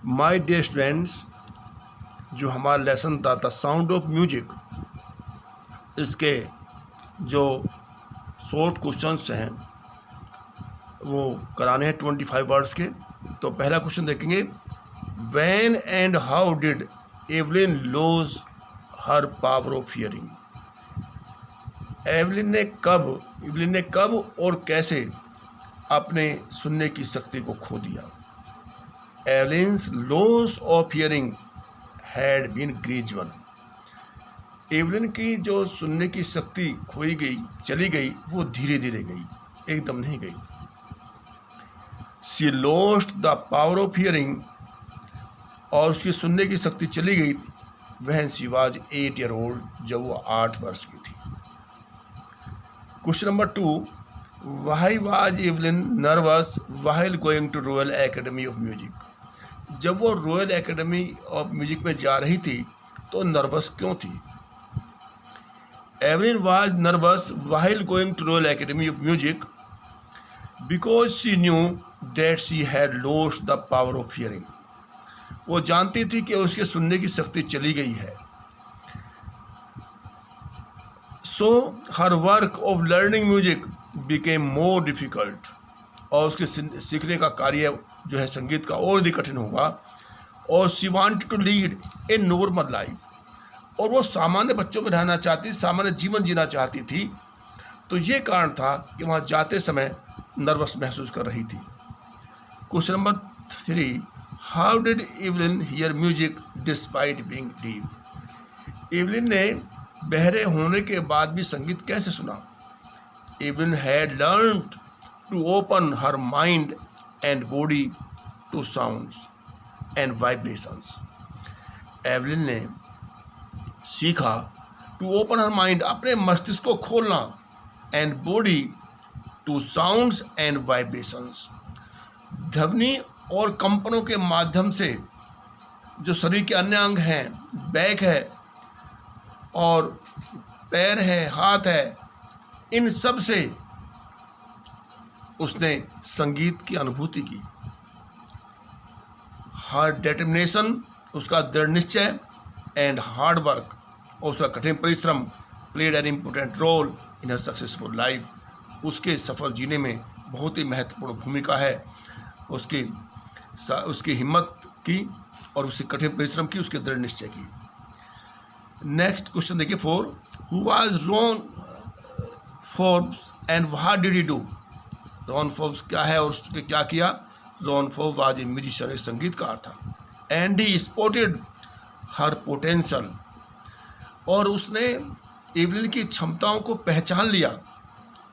My dear students, जो हमारा lesson था द साउंड ऑफ म्यूजिक, इसके जो शॉर्ट क्वेश्चंस हैं वो कराने हैं 25 वर्ड्स के। तो पहला क्वेश्चन देखेंगे, when and how did Evelyn lose her power of hearing. Evelyn ने कब और कैसे अपने सुनने की शक्ति को खो दिया। Evelyn's loss of hearing had been gradual. Evelyn की जो सुनने की शक्ति खोई गई, चली गई, वो धीरे धीरे गई, एकदम नहीं गई। She lost the power of hearing, और उसकी सुनने की शक्ति चली गई when she was 8 year old, जब वो 8 वर्ष की थी। Question number 2, why was Evelyn nervous while going to Royal Academy of Music. जब वो रॉयल एकेडमी ऑफ म्यूजिक में जा रही थी तो नर्वस क्यों थी। Evelyn was nervous while going to Royal Academy of Music because she knew that she had lost the power of hearing. वो जानती थी कि उसके सुनने की शक्ति चली गई है। So her work of learning music became more difficult, और उसके सीखने का कार्य जो है संगीत का और भी कठिन होगा। और she wanted to lead a normal life, और वो सामान्य बच्चों में रहना चाहती, सामान्य जीवन जीना चाहती थी। तो ये कारण था कि वहाँ जाते समय नर्वस महसूस कर रही थी। Question number 3, how did Evelyn hear music despite being deaf. Evelyn ने बहरे होने के बाद भी संगीत कैसे सुना। Evelyn had learned to open her mind and body to sounds and vibrations. Evelyn ने सीखा टू ओपन हर माइंड, अपने मस्तिष्क को खोलना, and body to sounds and vibrations, ध्वनि और कंपनों के माध्यम से जो शरीर के अन्य अंग हैं, बैक है और पैर है, हाथ है, इन सब से उसने संगीत की अनुभूति की। हर डिटर्मिनेशन, उसका दृढ़ निश्चय, एंड हार्ड वर्क, और उसका कठिन परिश्रम, played an important role in her successful life. उसके सफल जीने में बहुत ही महत्वपूर्ण भूमिका है। उसकी हिम्मत की और उसके कठिन परिश्रम की, उसके दृढ़ निश्चय की। नेक्स्ट क्वेश्चन देखिए 4, who was Ron Forbes and what did he do. Ron Forbes क्या है और उसने क्या किया। Ron Forbes was a musician, एक संगीतकार था। And he spotted her potential, और उसने एवलिन की क्षमताओं को पहचान लिया।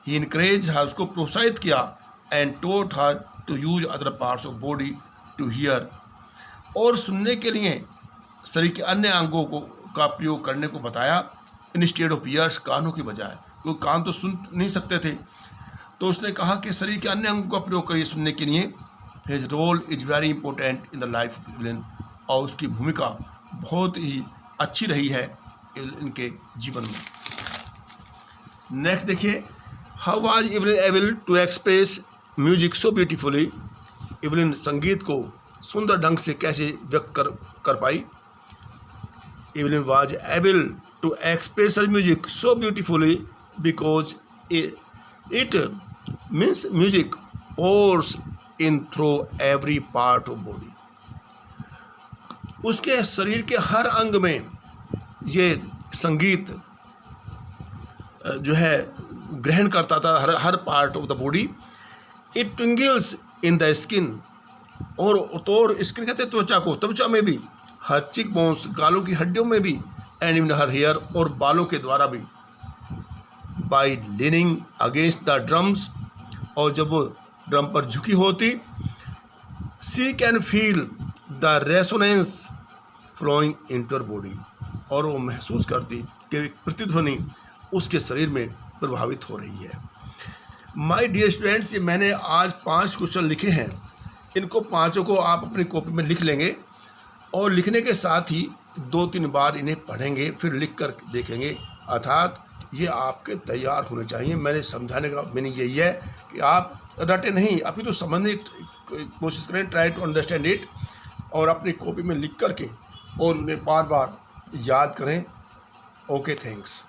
ही इनकरेज हर, उसको प्रोत्साहित किया। And taught her to use other parts of body to hear, और सुनने के लिए शरीर के अन्य अंगों का प्रयोग करने को बताया। इंस्टेड ऑफ ईयर्स, कानों की बजाय, क्योंकि कान तो सुन नहीं सकते थे। तो उसने कहा कि शरीर के अन्य अंगों का प्रयोग करिए सुनने के लिए। His role is very important in the life of Evelyn, और उसकी भूमिका बहुत ही अच्छी रही है इनके जीवन में। नेक्स्ट देखिए, how was Evelyn able to express music so beautifully. Evelyn संगीत को सुंदर ढंग से कैसे व्यक्त कर पाई। Evelyn was able to express her music so beautifully because it means music pours in through every part of body. उसके शरीर के हर अंग में ये संगीत जो है ग्रहण करता था, her part of the body. It tingles in the skin, और स्किन कहते हैं त्वचा को, त्वचा में भी, हर चिक बोन्स, गालों की हड्डियों में भी, एंड इन हर हेयर, और बालों के द्वारा भी। By leaning against the drums, और जब वो ड्रम पर झुकी होती, she can feel the resonance flowing into her body, और वो महसूस करती कि प्रतिध्वनि उसके शरीर में प्रभावित हो रही है। माय डियर स्टूडेंट्स, ये मैंने आज 5 क्वेश्चन लिखे हैं। इनको 5 को आप अपनी कॉपी में लिख लेंगे, और लिखने के साथ ही 2-3 बार इन्हें पढ़ेंगे, फिर लिख कर देखेंगे। अर्थात ये आपके तैयार होने चाहिए। मैंने समझाने का मीनिंग यही है कि आप रटे नहीं, अभी तो समझने की कोशिश करें, ट्राई टू अंडरस्टैंड इट। और अपनी कॉपी में लिख करके और उन्हें बार बार याद करें। Okay, thanks.